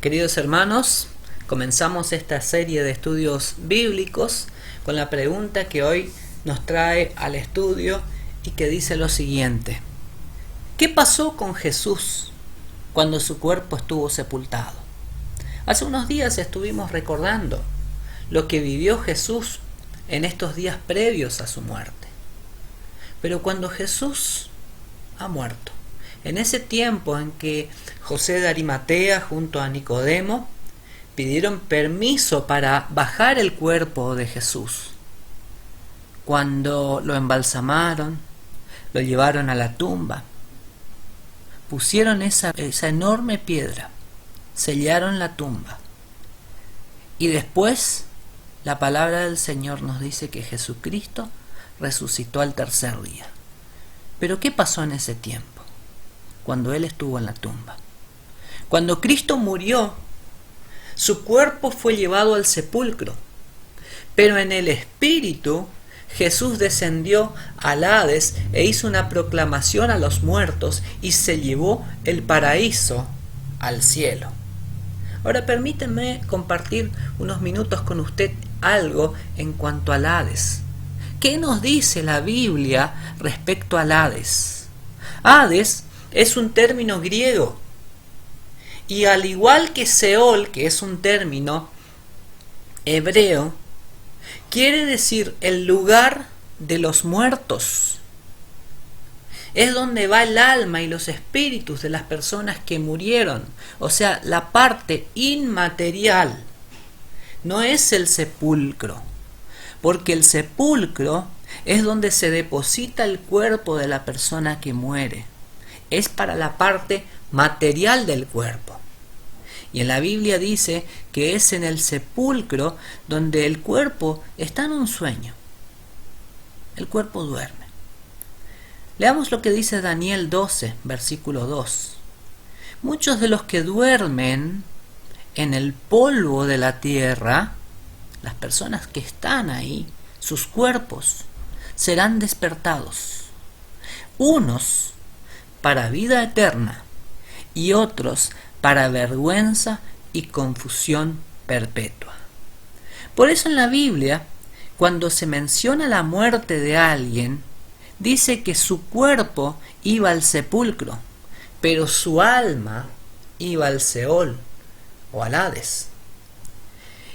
Queridos hermanos, comenzamos esta serie de estudios bíblicos con la pregunta que hoy nos trae al estudio y que dice lo siguiente: ¿qué pasó con Jesús cuando su cuerpo estuvo sepultado? Hace unos días estuvimos recordando lo que vivió Jesús en estos días previos a su muerte. Pero cuando Jesús ha muerto, en ese tiempo en que José de Arimatea junto a Nicodemo pidieron permiso para bajar el cuerpo de Jesús, cuando lo embalsamaron, lo llevaron a la tumba, pusieron esa enorme piedra, sellaron la tumba, y después la palabra del Señor nos dice que Jesucristo resucitó al tercer día. Pero ¿qué pasó en ese tiempo? Cuando Él estuvo en la tumba. Cuando Cristo murió, su cuerpo fue llevado al sepulcro, pero en el Espíritu Jesús descendió al Hades e hizo una proclamación a los muertos y se llevó el paraíso al cielo. Ahora permíteme compartir unos minutos con usted algo en cuanto al Hades. ¿Qué nos dice la Biblia respecto al Hades? Hades es un término griego, y al igual que Seol, que es un término hebreo, quiere decir el lugar de los muertos. Es donde va el alma y los espíritus de las personas que murieron, o sea, la parte inmaterial. No es el sepulcro, porque el sepulcro es donde se deposita el cuerpo de la persona que muere. Es para la parte material del cuerpo. Y en la Biblia dice que es en el sepulcro donde el cuerpo está en un sueño. El cuerpo duerme. Leamos lo que dice Daniel 12, versículo 2. Muchos de los que duermen en el polvo de la tierra, las personas que están ahí, sus cuerpos, serán despertados. Unos para vida eterna y otros para vergüenza y confusión perpetua. Por eso en la Biblia, cuando se menciona la muerte de alguien, dice que su cuerpo iba al sepulcro, pero su alma iba al Seol o al Hades.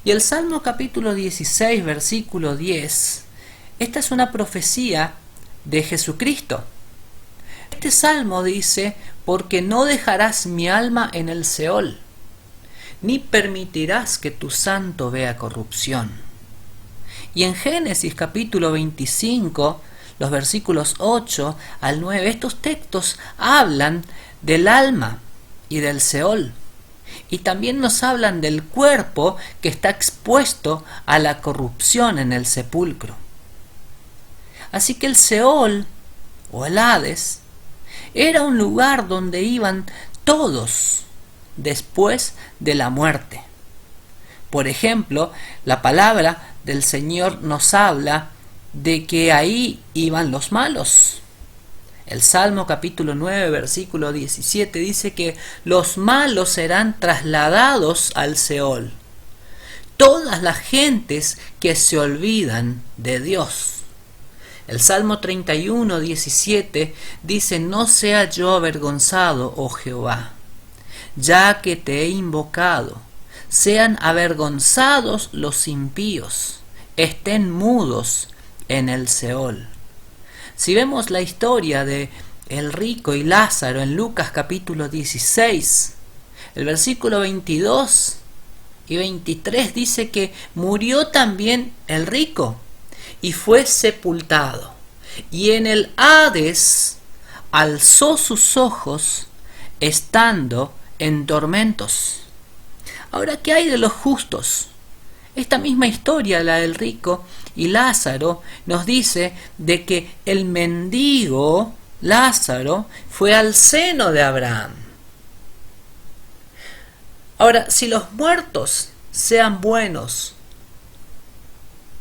Y el Salmo capítulo 16, versículo 10, esta es una profecía de Jesucristo. Este salmo dice: porque no dejarás mi alma en el Seol, ni permitirás que tu santo vea corrupción. Y en Génesis capítulo 25, los versículos 8 al 9, estos textos hablan del alma y del Seol. Y también nos hablan del cuerpo que está expuesto a la corrupción en el sepulcro. Así que el Seol o el Hades era un lugar donde iban todos después de la muerte. Por ejemplo, la palabra del Señor nos habla de que ahí iban los malos. El Salmo capítulo 9, versículo 17 dice que los malos serán trasladados al Seol. Todas las gentes que se olvidan de Dios. El Salmo 31, 17 dice: no sea yo avergonzado, oh Jehová, ya que te he invocado. Sean avergonzados los impíos, estén mudos en el Seol. Si vemos la historia de el rico y Lázaro en Lucas capítulo 16, el versículo 22 y 23 dice que murió también el rico y fue sepultado, y en el Hades alzó sus ojos estando en tormentos. Ahora, ¿qué hay de los justos? Esta misma historia, la del rico y Lázaro, nos dice de que el mendigo Lázaro fue al seno de Abraham. Ahora, si los muertos sean buenos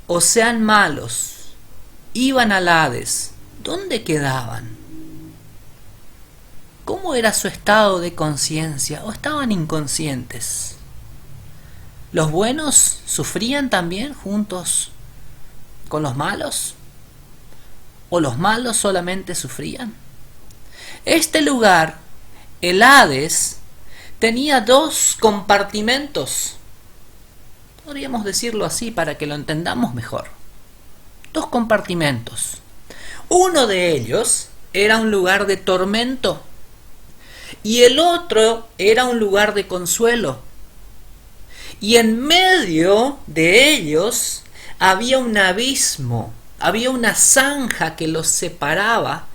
o sean malos, iban al Hades, ¿dónde quedaban? ¿Cómo era su estado de conciencia? ¿O estaban inconscientes? ¿Los buenos sufrían también juntos con los malos? ¿O los malos solamente sufrían? Este lugar, el Hades, tenía dos compartimentos. Podríamos decirlo así para que lo entendamos mejor. Dos compartimentos. Uno de ellos era un lugar de tormento y el otro era un lugar de consuelo. Y en medio de ellos había un abismo, había una zanja que los separaba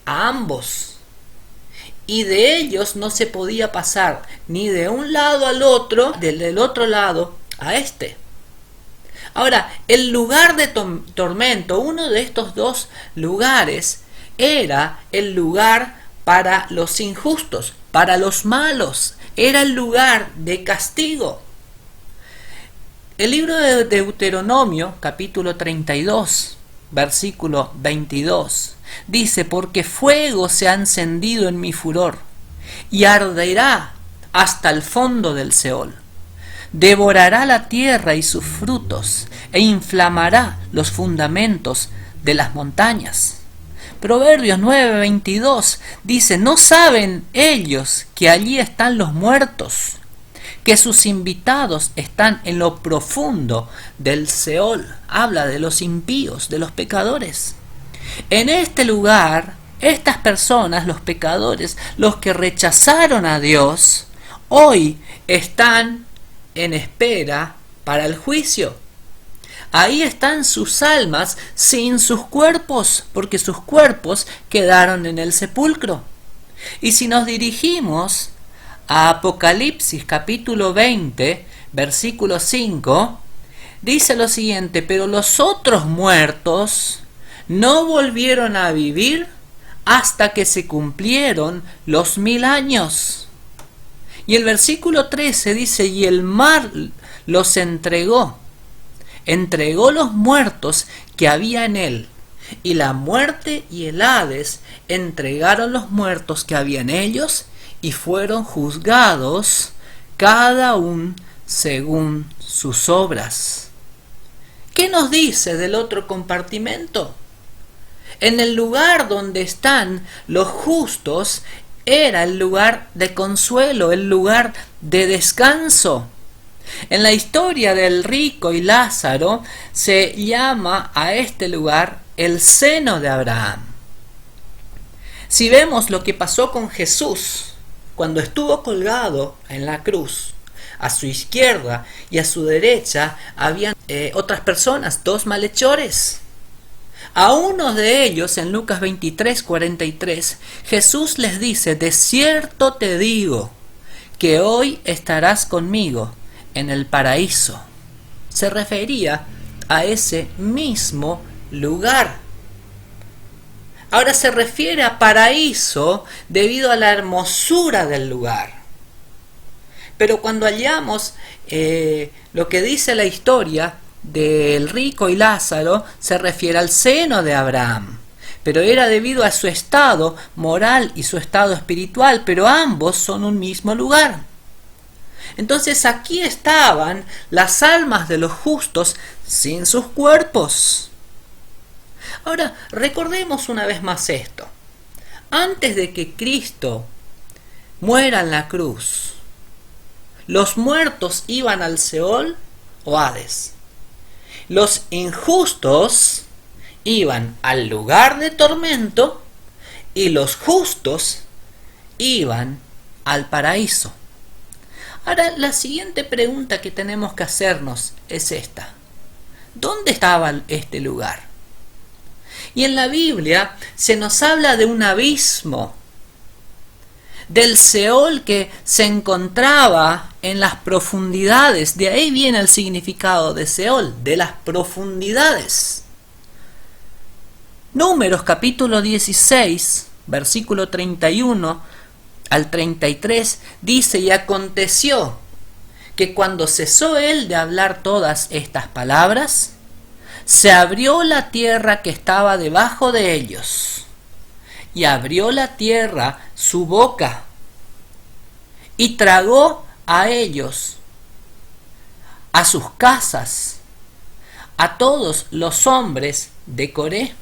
a ambos. Y de ellos no se podía pasar ni de un lado al otro, del otro lado a este. Ahora, el lugar de tormento, uno de estos dos lugares, era el lugar para los injustos, para los malos. Era el lugar de castigo. El libro de Deuteronomio, capítulo 32, versículo 22, dice: porque fuego se ha encendido en mi furor, y arderá hasta el fondo del Seol. Devorará la tierra y sus frutos, e inflamará los fundamentos de las montañas. Proverbios 9:22 dice: ¿no saben ellos que allí están los muertos, que sus invitados están en lo profundo del Seol? Habla de los impíos, de los pecadores. En este lugar, estas personas, los pecadores, los que rechazaron a Dios, hoy están en espera para el juicio. Ahí están sus almas sin sus cuerpos, porque sus cuerpos quedaron en el sepulcro. Y si nos dirigimos a Apocalipsis capítulo 20, versículo 5, dice lo siguiente: pero los otros muertos no volvieron a vivir hasta que se cumplieron los 1000 años. Y el versículo 13 dice: y el mar los entregó los muertos que había en él, y la muerte y el Hades entregaron los muertos que había en ellos, y fueron juzgados cada uno según sus obras. ¿Qué nos dice del otro compartimento? En el lugar donde están los justos era el lugar de consuelo, el lugar de descanso. En la historia del rico y Lázaro se llama a este lugar el seno de Abraham. Si vemos lo que pasó con Jesús cuando estuvo colgado en la cruz, a su izquierda y a su derecha habían otras personas, dos malhechores. A uno de ellos, en Lucas 23:43, Jesús les dice: de cierto te digo que hoy estarás conmigo en el paraíso. Se refería a ese mismo lugar. Ahora se refiere a paraíso debido a la hermosura del lugar. Pero cuando hallamos lo que dice la historia del rico y Lázaro, se refiere al seno de Abraham, pero era debido a su estado moral y su estado espiritual, pero ambos son un mismo lugar. Entonces aquí estaban las almas de los justos sin sus cuerpos. Ahora, recordemos una vez más esto. Antes de que Cristo muera en la cruz, los muertos iban al Seol o Hades. Los injustos iban al lugar de tormento y los justos iban al paraíso. Ahora, la siguiente pregunta que tenemos que hacernos es esta: ¿dónde estaba este lugar? Y en la Biblia se nos habla de un abismo, del Seol que se encontraba en las profundidades. De ahí viene el significado de Seol, de las profundidades. Números capítulo 16, versículo 31 al 33 dice: y aconteció que cuando cesó él de hablar todas estas palabras, se abrió la tierra que estaba debajo de ellos, y abrió la tierra su boca y tragó a ellos, a sus casas, a todos los hombres de Coré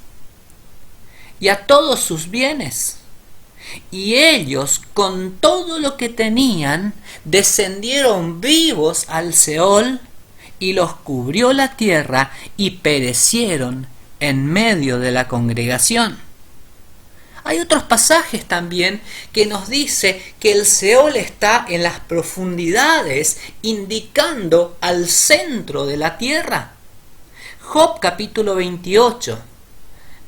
y a todos sus bienes. Y ellos, con todo lo que tenían, descendieron vivos al Seol, y los cubrió la tierra, y perecieron en medio de la congregación. Hay otros pasajes también que nos dice que el Seol está en las profundidades, indicando al centro de la tierra. Job capítulo 28,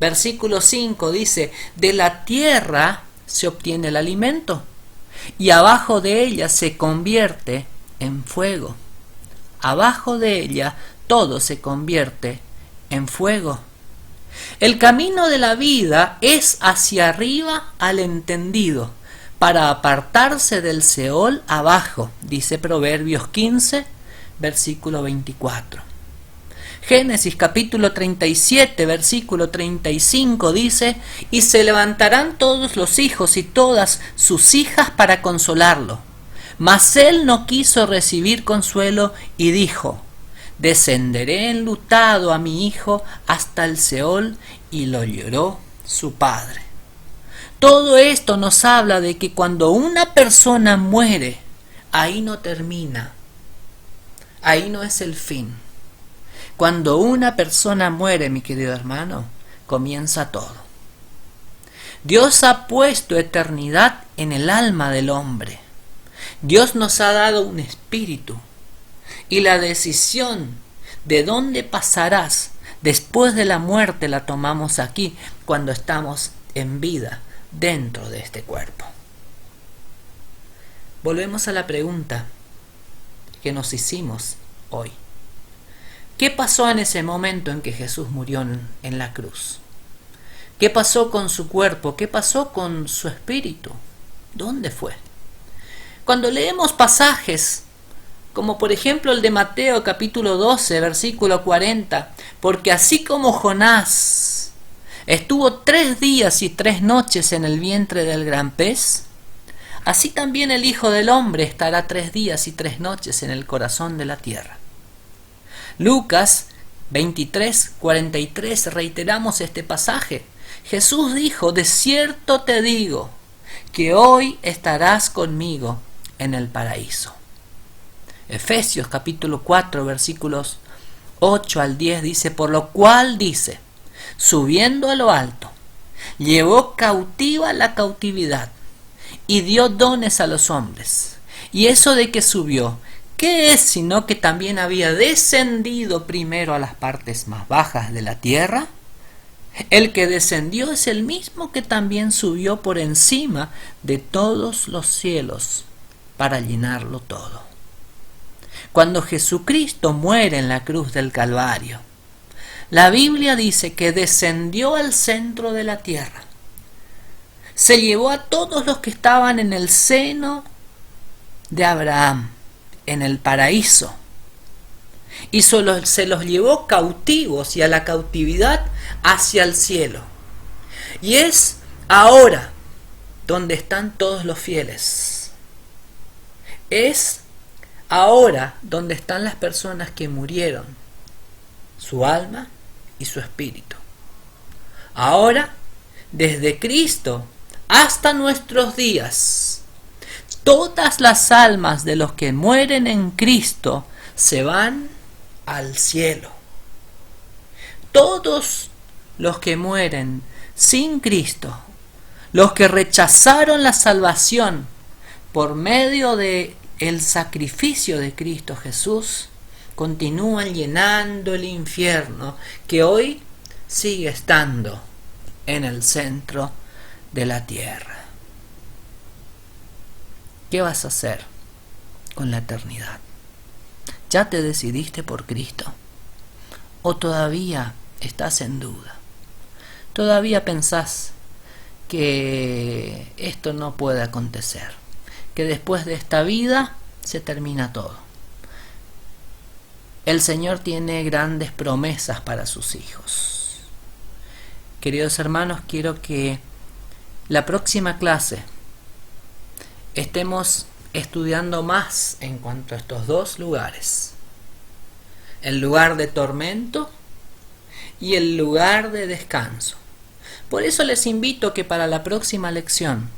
versículo 5 dice: de la tierra se obtiene el alimento, y abajo de ella se convierte en fuego. Abajo de ella todo se convierte en fuego. El camino de la vida es hacia arriba al entendido, para apartarse del Seol abajo, dice Proverbios 15, versículo 24. Génesis capítulo 37, versículo 35 dice: y se levantarán todos los hijos y todas sus hijas para consolarlo. Mas él no quiso recibir consuelo y dijo: descenderé enlutado a mi hijo hasta el Seol, y lo lloró su padre. Todo esto nos habla de que cuando una persona muere, ahí no termina, ahí no es el fin. Cuando una persona muere, mi querido hermano, comienza todo. Dios ha puesto eternidad en el alma del hombre. Dios nos ha dado un espíritu, y la decisión de dónde pasarás después de la muerte la tomamos aquí, cuando estamos en vida dentro de este cuerpo. Volvemos a la pregunta que nos hicimos hoy. ¿Qué pasó en ese momento en que Jesús murió en la cruz? ¿Qué pasó con su cuerpo? ¿Qué pasó con su espíritu? ¿Dónde fue? Cuando leemos pasajes, como por ejemplo el de Mateo capítulo 12, versículo 40, porque así como Jonás estuvo 3 días y 3 noches en el vientre del gran pez, así también el Hijo del Hombre estará 3 días y 3 noches en el corazón de la tierra. Lucas 23, 43, reiteramos este pasaje. Jesús dijo: de cierto te digo, que hoy estarás conmigo en el paraíso. Efesios capítulo 4, versículos 8 al 10 dice: por lo cual dice, subiendo a lo alto, llevó cautiva la cautividad, y dio dones a los hombres. Y eso de que subió, ¿qué es sino que también había descendido primero a las partes más bajas de la tierra? El que descendió es el mismo que también subió por encima de todos los cielos para llenarlo todo. Cuando Jesucristo muere en la cruz del Calvario, la Biblia dice que descendió al centro de la tierra. Se llevó a todos los que estaban en el seno de Abraham, en el paraíso, y solo se los llevó cautivos y a la cautividad hacia el cielo. Y es ahora donde están todos los fieles. Es ahora donde están las personas que murieron, su alma y su espíritu. Ahora, desde Cristo hasta nuestros días, todas las almas de los que mueren en Cristo se van al cielo. Todos los que mueren sin Cristo, los que rechazaron la salvación por medio de el sacrificio de Cristo Jesús, continúan llenando el infierno que hoy sigue estando en el centro de la tierra. ¿Qué vas a hacer con la eternidad? ¿Ya te decidiste por Cristo? ¿O todavía estás en duda? ¿Todavía pensás que esto no puede acontecer? Que después de esta vida se termina todo. El Señor tiene grandes promesas para sus hijos. Queridos hermanos, quiero que la próxima clase estemos estudiando más en cuanto a estos dos lugares. El lugar de tormento y el lugar de descanso. Por eso les invito que para la próxima lección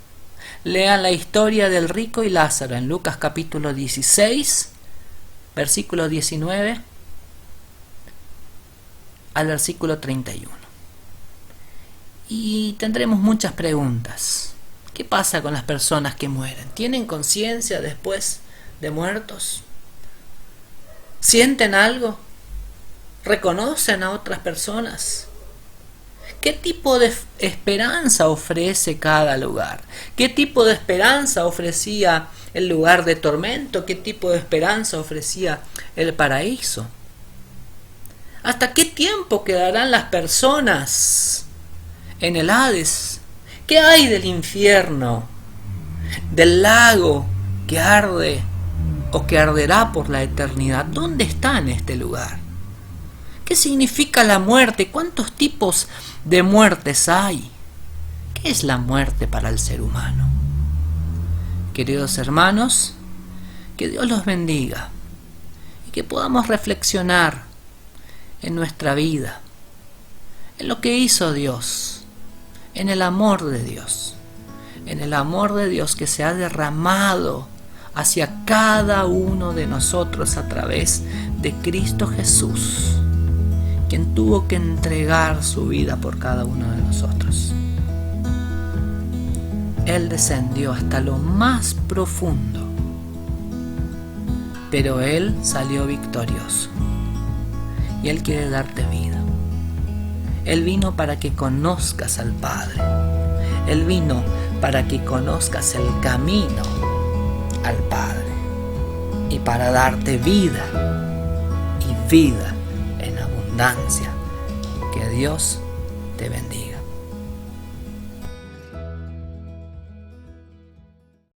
lean la historia del rico y Lázaro en Lucas capítulo 16, versículo 19 al versículo 31. Y tendremos muchas preguntas. ¿Qué pasa con las personas que mueren? ¿Tienen conciencia después de muertos? ¿Sienten algo? ¿Reconocen a otras personas? ¿Qué tipo de esperanza ofrece cada lugar? ¿Qué tipo de esperanza ofrecía el lugar de tormento? ¿Qué tipo de esperanza ofrecía el paraíso? ¿Hasta qué tiempo quedarán las personas en el Hades? ¿Qué hay del infierno? ¿Del lago que arde o que arderá por la eternidad? ¿Dónde está en este lugar? ¿Qué significa la muerte? ¿Cuántos tipos de muertes hay? ¿Qué es la muerte para el ser humano? Queridos hermanos, que Dios los bendiga y que podamos reflexionar en nuestra vida, en lo que hizo Dios, en el amor de Dios, en el amor de Dios que se ha derramado hacia cada uno de nosotros a través de Cristo Jesús, quien tuvo que entregar su vida por cada uno de nosotros. Él descendió hasta lo más profundo, pero Él salió victorioso y Él quiere darte vida. Él vino para que conozcas al Padre. Él vino para que conozcas el camino al Padre y para darte vida y vida en abundancia. Que Dios te bendiga.